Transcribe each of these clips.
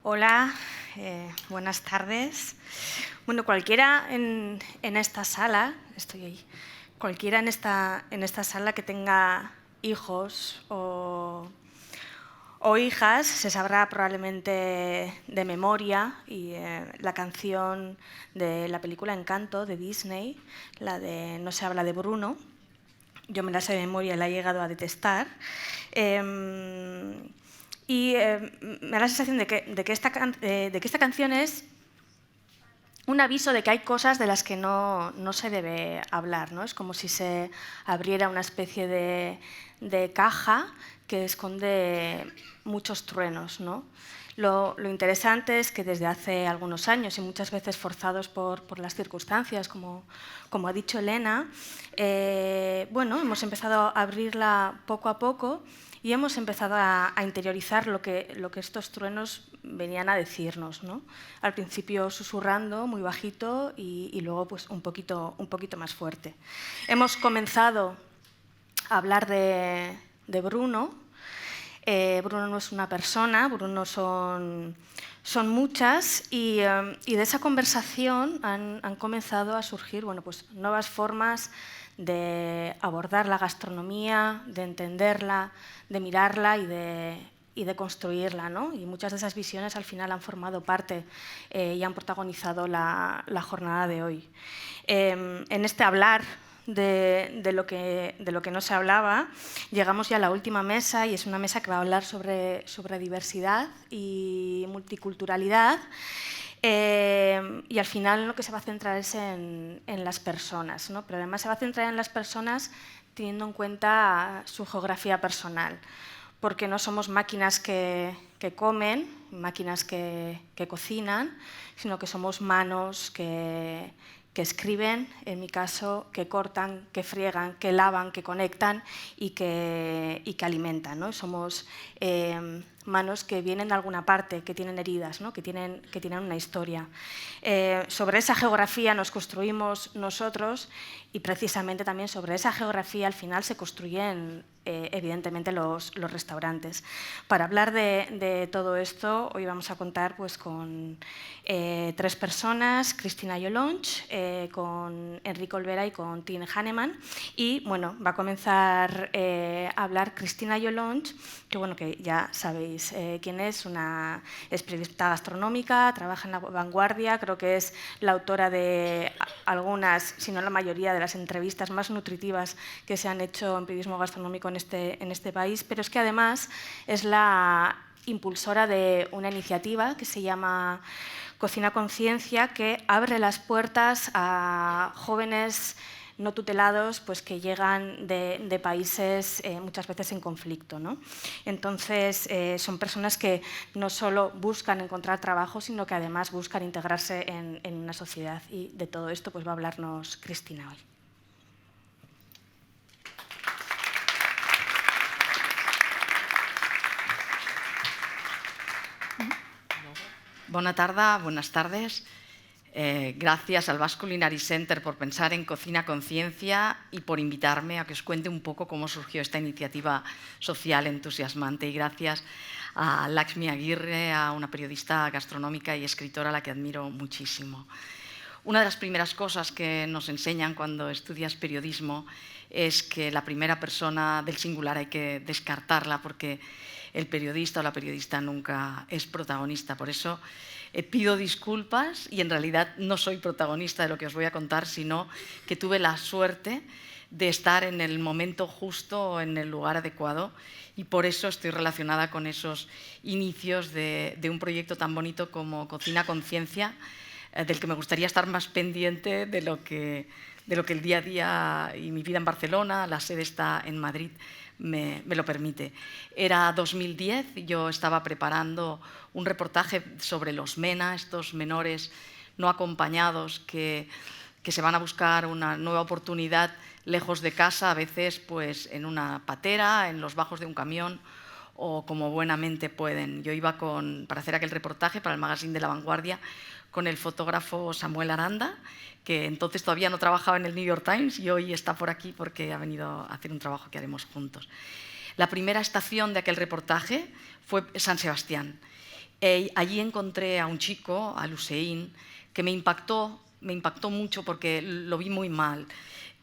Hola, buenas tardes. Bueno, cualquiera en esta sala, estoy ahí, cualquiera en esta sala que tenga hijos o hijas se sabrá probablemente de memoria y la canción de la película Encanto de Disney, la de No se habla de Bruno. Yo me la sé de memoria y la he llegado a detestar. Y me da la sensación de que esta canción es un aviso de que hay cosas de las que no se debe hablar, ¿no? Es como si se abriera una especie de caja que esconde muchos truenos, ¿no? Lo interesante es que desde hace algunos años, y muchas veces forzados por las circunstancias, como ha dicho Elena, bueno, hemos empezado a abrirla poco a poco y hemos empezado a interiorizar lo que estos truenos venían a decirnos, ¿no? Al principio susurrando, muy bajito, y luego pues, un poquito más fuerte. Hemos comenzado a hablar de Bruno. Bruno no es una persona, Bruno son muchas, y de esa conversación han comenzado a surgir pues, nuevas formas de abordar la gastronomía, de entenderla, de mirarla y de construirla, ¿no? Y muchas de esas visiones al final han formado parte y han protagonizado la jornada de hoy. En este hablar de lo que no se hablaba, llegamos ya a la última mesa, y es una mesa que va a hablar sobre diversidad y multiculturalidad. Y al final lo que se va a centrar es en las personas, ¿no? Pero además se va a centrar en las personas teniendo en cuenta su geografía personal, porque no somos máquinas que comen, máquinas que cocinan, sino que somos manos que escriben, en mi caso, que cortan, que friegan, que lavan, que conectan y que alimentan, ¿no? Somos manos que vienen de alguna parte, que tienen heridas, ¿no? que tienen una historia. Sobre esa geografía nos construimos nosotros, y precisamente también sobre esa geografía al final se construyen evidentemente los restaurantes. Para hablar de todo esto, hoy vamos a contar pues, con 3 personas: Cristina Yolonch, con Enrique Olvera y con Tine Hahnemann. Y bueno, va a comenzar a hablar Cristina Yolonch, que bueno, que ya sabéis quién es periodista gastronómica, trabaja en La Vanguardia, creo que es la autora de algunas, si no la mayoría, de las entrevistas más nutritivas que se han hecho en periodismo gastronómico en este país, pero es que además es la impulsora de una iniciativa que se llama Cocina Conciencia, que abre las puertas a jóvenes no tutelados pues, que llegan de países muchas veces en conflicto, ¿no? Entonces, son personas que no solo buscan encontrar trabajo, sino que además buscan integrarse en una sociedad. Y de todo esto pues, va a hablarnos Cristina hoy. Bona tarda, buenas tardes. Gracias al Basque Culinary Center por pensar en Cocina Conciencia y por invitarme a que os cuente un poco cómo surgió esta iniciativa social entusiasmante. Y gracias a Lakshmi Aguirre, a una periodista gastronómica y escritora a la que admiro muchísimo. Una de las primeras cosas que nos enseñan cuando estudias periodismo es que la primera persona del singular hay que descartarla, porque el periodista o la periodista nunca es protagonista. Por eso pido disculpas, y en realidad no soy protagonista de lo que os voy a contar, sino que tuve la suerte de estar en el momento justo, en el lugar adecuado, y por eso estoy relacionada con esos inicios de un proyecto tan bonito como Cocina Conciencia, del que me gustaría estar más pendiente de lo que el día a día y mi vida en Barcelona, la sede está en Madrid, me lo permite. Era 2010, yo estaba preparando un reportaje sobre los MENA, estos menores no acompañados que se van a buscar una nueva oportunidad lejos de casa, a veces pues, en una patera, en los bajos de un camión, o como buenamente pueden. Yo iba para hacer aquel reportaje para el magazine de La Vanguardia con el fotógrafo Samuel Aranda, que entonces todavía no trabajaba en el New York Times y hoy está por aquí porque ha venido a hacer un trabajo que haremos juntos. La primera estación de aquel reportaje fue San Sebastián, Allí encontré a un chico, a Hussein, que me impactó mucho porque lo vi muy mal.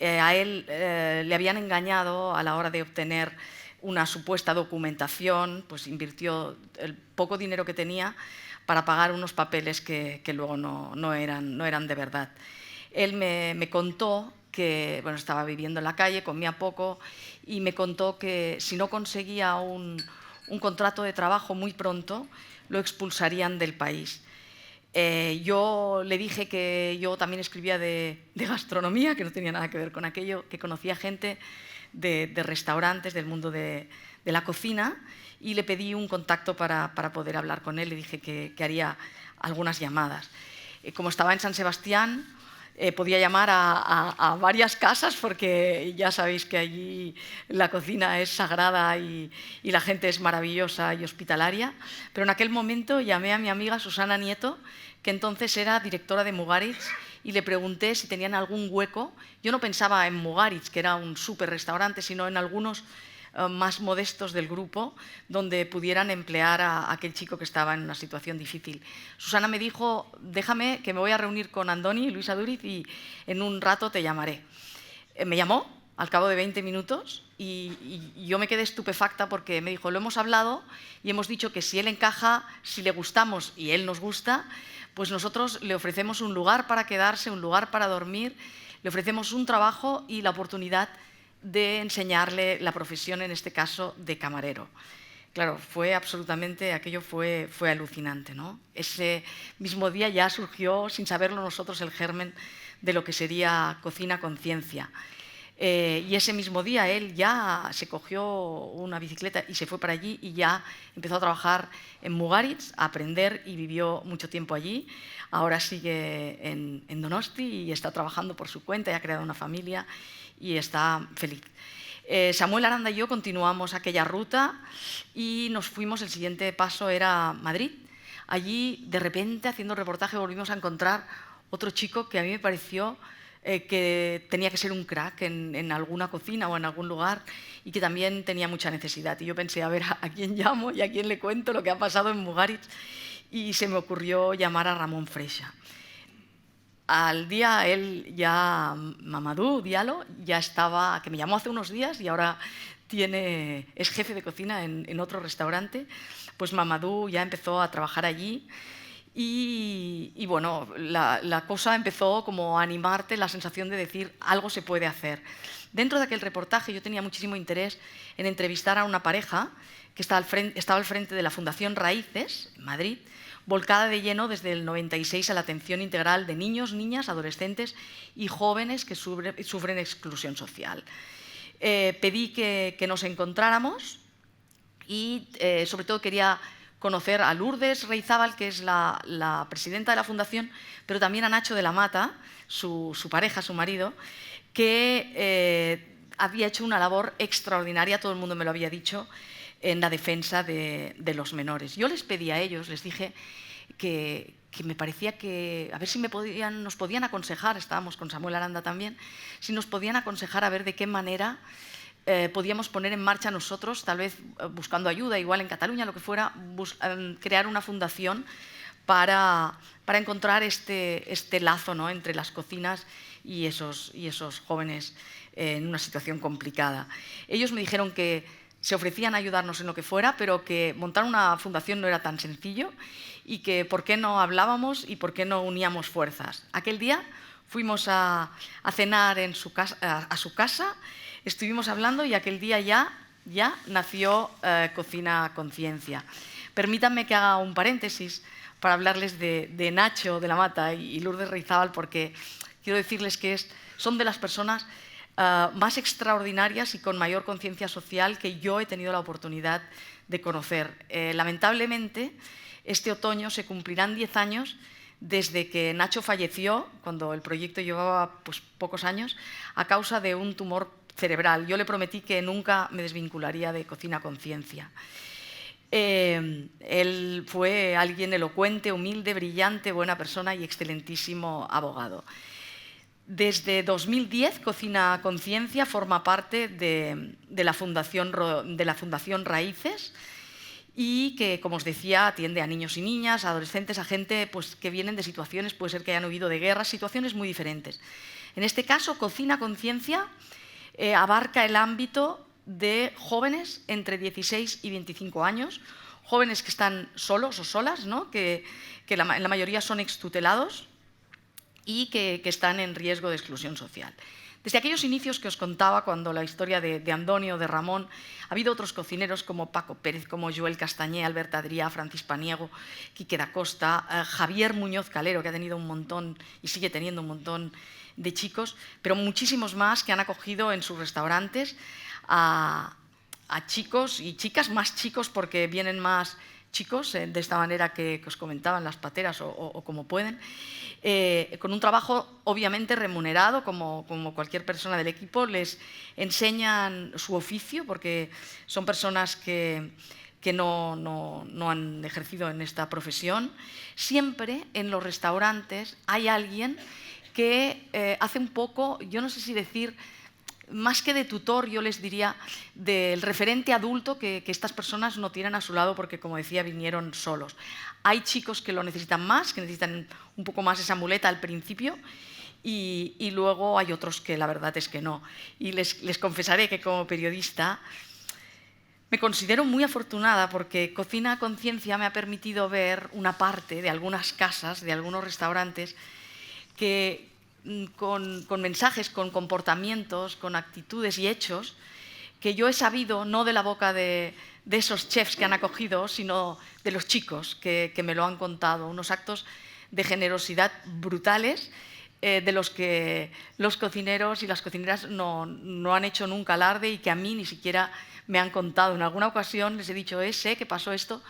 A él le habían engañado a la hora de obtener una supuesta documentación, pues invirtió el poco dinero que tenía para pagar unos papeles que luego no eran de verdad. Él me contó que estaba viviendo en la calle, comía poco, y me contó que si no conseguía un contrato de trabajo muy pronto, lo expulsarían del país. Yo le dije que yo también escribía de gastronomía, que no tenía nada que ver con aquello, que conocía gente de restaurantes, del mundo de la cocina, y le pedí un contacto para poder hablar con él. Le dije que haría algunas llamadas. Como estaba en San Sebastián, podía llamar a varias casas, porque ya sabéis que allí la cocina es sagrada y la gente es maravillosa y hospitalaria. Pero en aquel momento llamé a mi amiga Susana Nieto, que entonces era directora de Mugaritz, y le pregunté si tenían algún hueco. Yo no pensaba en Mugaritz, que era un súper restaurante, sino en algunos más modestos del grupo, donde pudieran emplear a aquel chico que estaba en una situación difícil. Susana me dijo: déjame, que me voy a reunir con Andoni y Luisa Duriz y en un rato te llamaré. Me llamó al cabo de 20 minutos y yo me quedé estupefacta, porque me dijo: lo hemos hablado y hemos dicho que si él encaja, si le gustamos y él nos gusta, pues nosotros le ofrecemos un lugar para quedarse, un lugar para dormir, le ofrecemos un trabajo y la oportunidad de enseñarle la profesión, en este caso de camarero. Claro, aquello fue alucinante, ¿no? Ese mismo día ya surgió, sin saberlo nosotros, el germen de lo que sería Cocina Conciencia. Y ese mismo día él ya se cogió una bicicleta y se fue para allí, y ya empezó a trabajar en Mugaritz, a aprender, y vivió mucho tiempo allí. Ahora sigue en Donosti y está trabajando por su cuenta, y ha creado una familia y está feliz. Samuel Aranda y yo continuamos aquella ruta y nos fuimos. El siguiente paso era Madrid. Allí, de repente, haciendo reportaje, volvimos a encontrar otro chico que a mí me pareció que tenía que ser un crack en alguna cocina o en algún lugar, y que también tenía mucha necesidad. Y yo pensé, a ver, ¿a quién llamo y a quién le cuento lo que ha pasado en Mugaritz? Y se me ocurrió llamar a Ramón Freixa. Al día él ya, Mamadou Diallo, ya estaba, que me llamó hace unos días y ahora es jefe de cocina en otro restaurante. Pues Mamadou ya empezó a trabajar allí. Y bueno, la cosa empezó como a animarte, la sensación de decir: algo se puede hacer. Dentro de aquel reportaje yo tenía muchísimo interés en entrevistar a una pareja que estaba al frente de la Fundación Raíces, en Madrid, volcada de lleno desde el 96 a la atención integral de niños, niñas, adolescentes y jóvenes que sufren exclusión social. Pedí que nos encontráramos y sobre todo quería conocer a Lourdes Reizábal, que es la presidenta de la fundación, pero también a Nacho de la Mata, su pareja, su marido, que había hecho una labor extraordinaria, todo el mundo me lo había dicho, en la defensa de los menores. Yo les pedí a ellos, les dije que me parecía que, a ver si nos podían aconsejar, estábamos con Samuel Aranda también, si nos podían aconsejar a ver de qué manera podíamos poner en marcha nosotros, tal vez buscando ayuda, igual en Cataluña, lo que fuera, crear una fundación para encontrar este lazo, ¿no?, entre las cocinas y esos jóvenes en una situación complicada. Ellos me dijeron que se ofrecían a ayudarnos en lo que fuera, pero que montar una fundación no era tan sencillo, y que por qué no hablábamos y por qué no uníamos fuerzas. Aquel día fuimos a cenar a su casa. Estuvimos hablando y aquel día ya nació Cocina Conciencia. Permítanme que haga un paréntesis para hablarles de Nacho de la Mata y Lourdes Reizábal, porque quiero decirles que son de las personas más extraordinarias y con mayor conciencia social que yo he tenido la oportunidad de conocer. Lamentablemente, este otoño se cumplirán 10 años desde que Nacho falleció, cuando el proyecto llevaba pocos años, a causa de un tumor cerebral. Yo le prometí que nunca me desvincularía de Cocina Conciencia. Él fue alguien elocuente, humilde, brillante, buena persona y excelentísimo abogado. Desde 2010, Cocina Conciencia forma parte de la Fundación Raíces, y que, como os decía, atiende a niños y niñas, a adolescentes, a gente pues, que vienen de situaciones, puede ser que hayan huido de guerras, situaciones muy diferentes. En este caso, Cocina Conciencia abarca el ámbito de jóvenes entre 16 y 25 años, jóvenes que están solos o solas, ¿no? que en la mayoría son extutelados y que están en riesgo de exclusión social. Desde aquellos inicios que os contaba, cuando la historia de Antonio, de Ramón, ha habido otros cocineros como Paco Pérez, como Joel Castañé, Albert Adrià, Francis Paniego, Quique da Costa, Javier Muñoz Calero, que ha tenido un montón y sigue teniendo un montón de chicos, pero muchísimos más que han acogido en sus restaurantes a chicos y chicas, más chicos porque vienen más chicos, de esta manera que os comentaban, las pateras o como pueden, con un trabajo obviamente remunerado, como cualquier persona del equipo. Les enseñan su oficio porque son personas que no han ejercido en esta profesión. Siempre en los restaurantes hay alguien que hace un poco, yo no sé si decir, más que de tutor, yo les diría del referente adulto que estas personas no tienen a su lado porque, como decía, vinieron solos. Hay chicos que lo necesitan más, que necesitan un poco más esa muleta al principio, y luego hay otros que la verdad es que no. Y les confesaré que como periodista me considero muy afortunada porque Cocina Conciencia me ha permitido ver una parte de algunas casas, de algunos restaurantes, que con mensajes, con comportamientos, con actitudes y hechos que yo he sabido no de la boca de esos chefs que han acogido, sino de los chicos que me lo han contado. Unos actos de generosidad brutales de los que los cocineros y las cocineras no han hecho nunca alarde y que a mí ni siquiera me han contado. En alguna ocasión les he dicho, sé que pasó esto,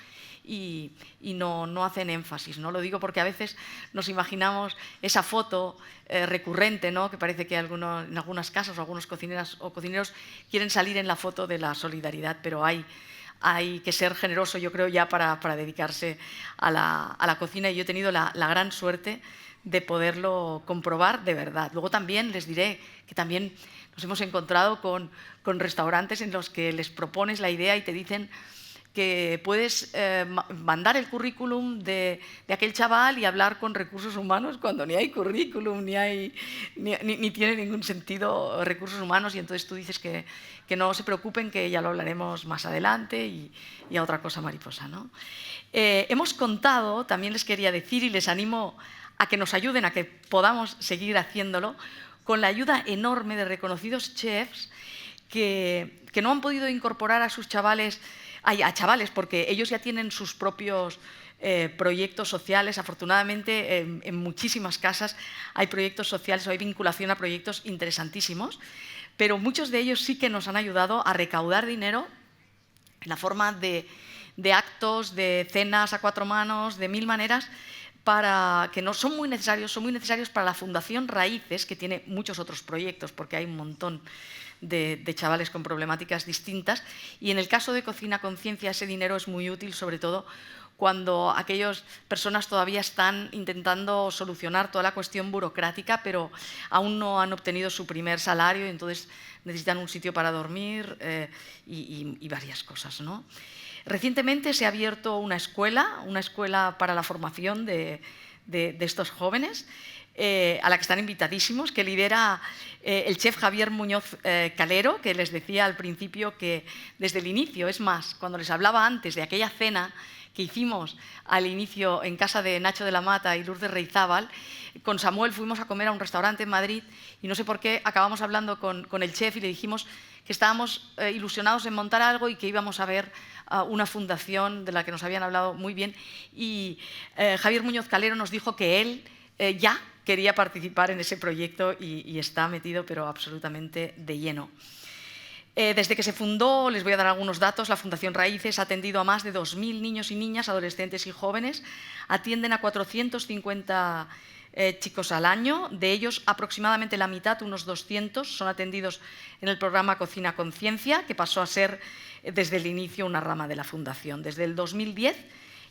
y no hacen énfasis, ¿no? Lo digo porque a veces nos imaginamos esa foto recurrente, ¿no? Que parece que en algunas casas o algunos cocineras o cocineros quieren salir en la foto de la solidaridad, pero hay que ser generoso, yo creo, ya para dedicarse a la cocina, y yo he tenido la gran suerte de poderlo comprobar de verdad. Luego también les diré que también nos hemos encontrado con restaurantes en los que les propones la idea y te dicen que puedes mandar el currículum de aquel chaval y hablar con recursos humanos cuando ni hay currículum, ni tiene ningún sentido recursos humanos, y entonces tú dices que no se preocupen, que ya lo hablaremos más adelante, y a otra cosa mariposa, ¿no? Hemos contado, también les quería decir, y les animo a que nos ayuden, a que podamos seguir haciéndolo, con la ayuda enorme de reconocidos chefs que no han podido incorporar a sus chavales, a chavales, porque ellos ya tienen sus propios proyectos sociales. Afortunadamente, en muchísimas casas hay proyectos sociales o hay vinculación a proyectos interesantísimos, pero muchos de ellos sí que nos han ayudado a recaudar dinero en la forma de actos, de cenas a 4 manos, de 1000 maneras, para que no son muy necesarios para la Fundación Raíces, que tiene muchos otros proyectos, porque hay un montón de chavales con problemáticas distintas, y en el caso de Cocina Conciencia ese dinero es muy útil, sobre todo cuando aquellas personas todavía están intentando solucionar toda la cuestión burocrática, pero aún no han obtenido su primer salario y entonces necesitan un sitio para dormir y varias cosas, ¿no? Recientemente se ha abierto una escuela para la formación de estos jóvenes, a la que están invitadísimos, que lidera el chef Javier Muñoz Calero, que les decía al principio que desde el inicio, es más, cuando les hablaba antes de aquella cena que hicimos al inicio en casa de Nacho de la Mata y Lourdes Reizábal, con Samuel fuimos a comer a un restaurante en Madrid y no sé por qué acabamos hablando con el chef y le dijimos que estábamos ilusionados en montar algo y que íbamos a ver una fundación de la que nos habían hablado muy bien, y Javier Muñoz Calero nos dijo que él ya quería participar en ese proyecto y está metido, pero absolutamente de lleno. Desde que se fundó, les voy a dar algunos datos, la Fundación Raíces ha atendido a más de 2000 niños y niñas, adolescentes y jóvenes, atienden a 450 chicos al año, de ellos aproximadamente la mitad, unos 200, son atendidos en el programa Cocina Conciencia, que pasó a ser desde el inicio una rama de la Fundación. Desde el 2010,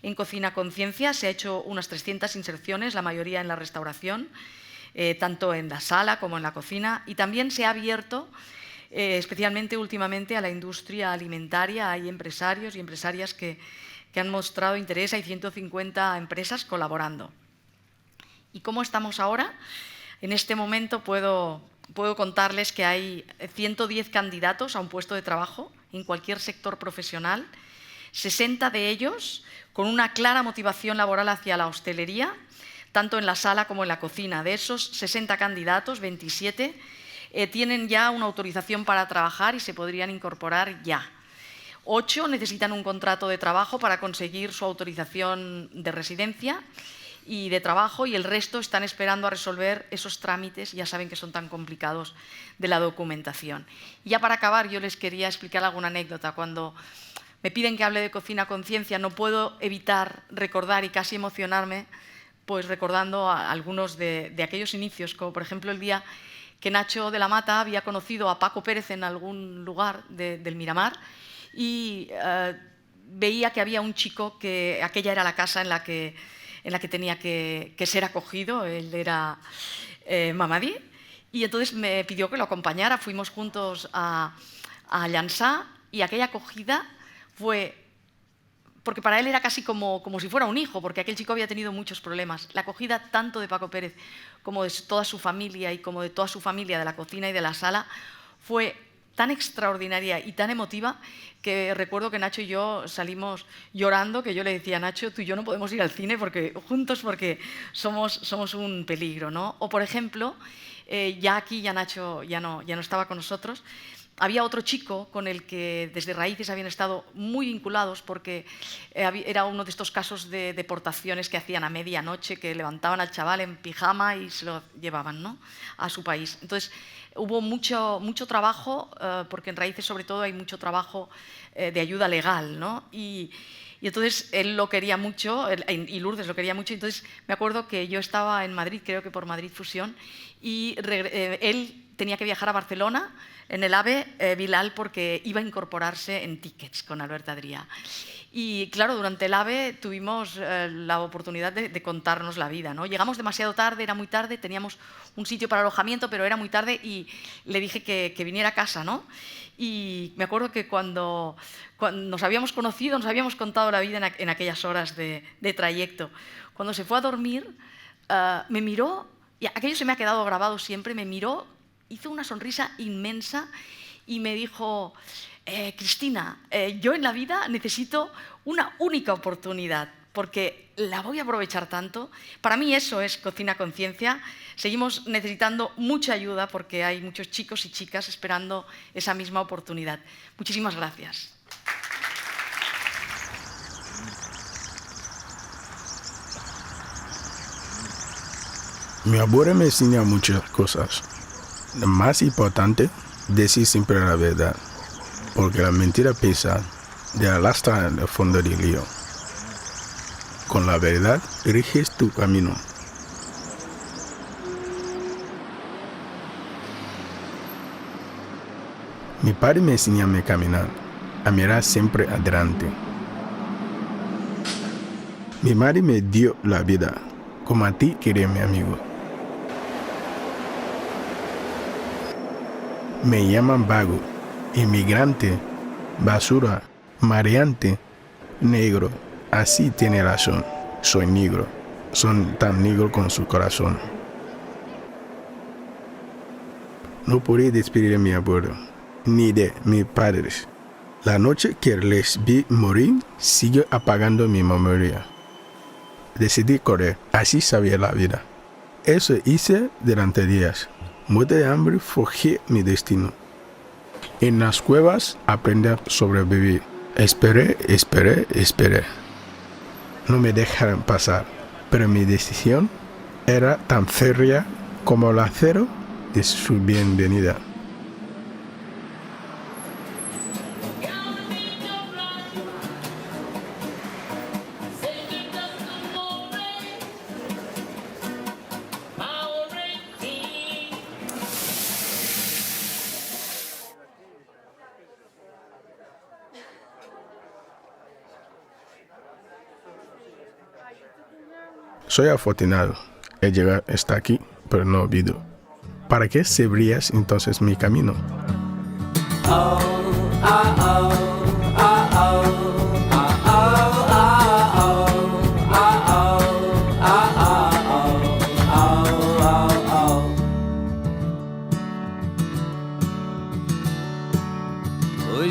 en Cocina Conciencia se ha hecho unas 300 inserciones, la mayoría en la restauración, tanto en la sala como en la cocina, y también se ha abierto especialmente últimamente a la industria alimentaria. Hay empresarios y empresarias que han mostrado interés, hay 150 empresas colaborando. ¿Y cómo estamos ahora? En este momento puedo contarles que hay 110 candidatos a un puesto de trabajo en cualquier sector profesional, 60 de ellos con una clara motivación laboral hacia la hostelería, tanto en la sala como en la cocina. De esos 60 candidatos, 27 tienen ya una autorización para trabajar y se podrían incorporar ya. 8 necesitan un contrato de trabajo para conseguir su autorización de residencia y de trabajo, y el resto están esperando a resolver esos trámites, ya saben que son tan complicados, de la documentación. Y ya para acabar, yo les quería explicar alguna anécdota. Cuando me piden que hable de Cocina Conciencia, no puedo evitar recordar y casi emocionarme, pues recordando a algunos de aquellos inicios, como por ejemplo el día que Nacho de la Mata había conocido a Paco Pérez en algún lugar del Miramar, y veía que había un chico que aquella era la casa en la que tenía que ser acogido. Él era Mamadi, y entonces me pidió que lo acompañara. Fuimos juntos a Llançà, y aquella acogida fue, porque para él era casi como si fuera un hijo, porque aquel chico había tenido muchos problemas. La acogida tanto de Paco Pérez como de toda su familia y como de toda su familia de la cocina y de la sala fue tan extraordinaria y tan emotiva que recuerdo que Nacho y yo salimos llorando, que yo le decía a Nacho, tú y yo no podemos ir al cine juntos porque somos un peligro, ¿no? O, por ejemplo, ya Nacho ya no estaba con nosotros. Había otro chico con el que desde Raíces habían estado muy vinculados, porque era uno de estos casos de deportaciones que hacían a medianoche, que levantaban al chaval en pijama y se lo llevaban, ¿no?, a su país. Entonces, hubo mucho trabajo, porque en Raíces sobre todo hay mucho trabajo de ayuda legal, ¿no? Y entonces él lo quería mucho, y Lourdes lo quería mucho. Entonces me acuerdo que yo estaba en Madrid, creo que por Madrid Fusión, y él tenía que viajar a Barcelona en el AVE Bilal, porque iba a incorporarse en Tickets con Albert Adrià. Y claro, durante el AVE tuvimos la oportunidad de contarnos la vida, ¿no? Llegamos demasiado tarde, era muy tarde, teníamos un sitio para alojamiento, pero era muy tarde, y le dije que viniera a casa, ¿no? Y me acuerdo que cuando nos habíamos conocido, nos habíamos contado la vida en aquellas horas de trayecto. Cuando se fue a dormir, me miró, y aquello se me ha quedado grabado siempre, me miró, hizo una sonrisa inmensa y me dijo: Cristina, yo en la vida necesito una única oportunidad, porque la voy a aprovechar tanto. Para mí eso es Cocina Conciencia. Seguimos necesitando mucha ayuda porque hay muchos chicos y chicas esperando esa misma oportunidad. Muchísimas gracias. Mi abuela me enseña muchas cosas. Lo más importante, decir siempre la verdad, porque la mentira pesa, te arrastra en el fondo del río. Con la verdad, riges tu camino. Mi padre me enseñó a caminar, a mirar siempre adelante. Mi madre me dio la vida, como a ti, querido mi amigo. Me llaman vago, inmigrante, basura, mareante, negro. Así tiene razón. Soy negro. Son tan negro con su corazón. No podré despedir a mi abuelo, ni de mis padres. La noche que les vi morir sigue apagando mi memoria. Decidí correr, así sabía la vida. Eso hice durante días. Muerto de hambre, forjé mi destino. En las cuevas aprendí a sobrevivir. Esperé. No me dejaron pasar, pero mi decisión era tan férrea como el acero de su bienvenida. Soy afortunado. He llegado hasta aquí, pero no olvido. ¿Para qué servirías entonces mi camino?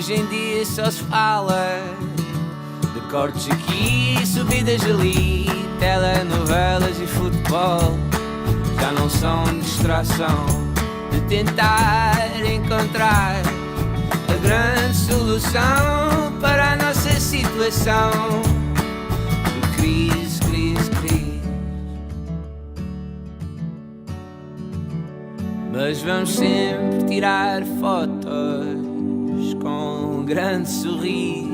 Hoje em dia só se fala de cortes aqui, subidas ali, telenovelas e futebol. Já não são distração de tentar encontrar a grande solução para a nossa situação de crise, crise, crise. Mas vamos sempre tirar fotos com um grande sorriso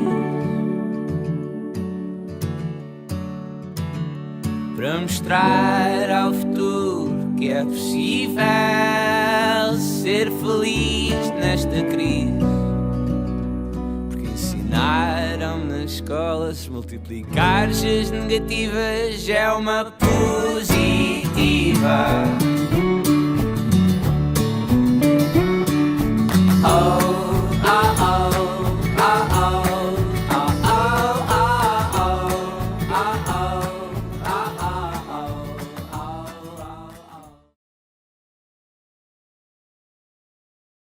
para mostrar ao futuro que é possível ser feliz nesta crise. Porque ensinaram-me na escola se multiplicar as negativas é uma positiva.